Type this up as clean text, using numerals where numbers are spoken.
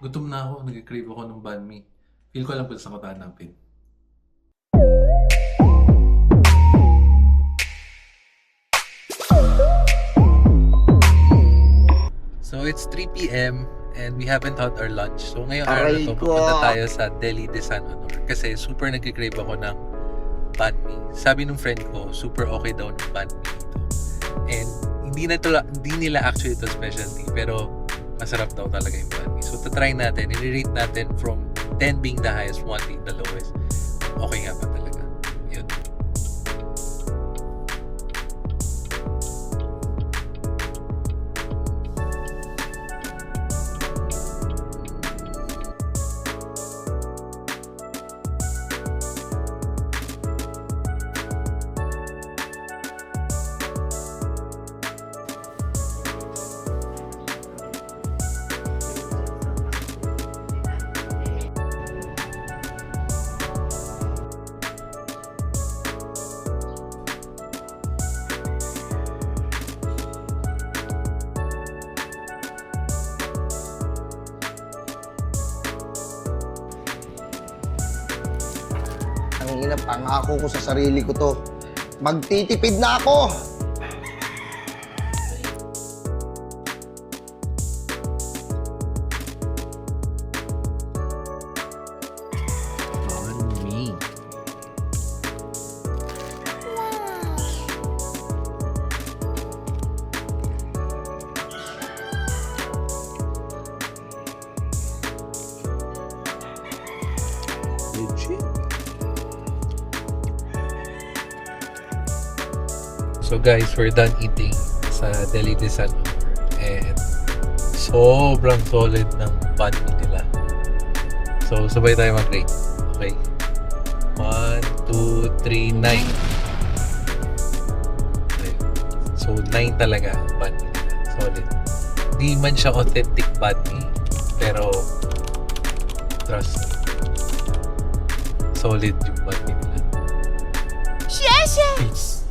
Gutom na ako, nag-crave ako ng banh mi. Feel ko alam kung saan ko hanapin. So it's 3 p.m. and we haven't had our lunch. So ngayong araw na to, pupunta tayo sa Deli de San Honor kasi super nag-crave ako ng banh mi. Sabi nung friend ko, super okay daw ng banh mi ito. And hindi nila actually ito specialty, pero masarap daw talaga yung banh mi. So try natin, i-rate natin from 10 being the highest, 1 being the lowest. Okay nga ba talaga? Yun. Ang ina, pangako ko sa sarili ko to. Magtitipid na ako! Banh mi. Legit. So guys, we're done eating sa Deli de San Honor and sobrang solid ng banh mi nila. So sabay tayo mag-rate. Okay. 1, 2, 3, 9. Okay. So 9 talaga ang banh mi nila. Solid. Di man siya authentic banh mi, pero trust me, solid yung banh mi nila. Peace.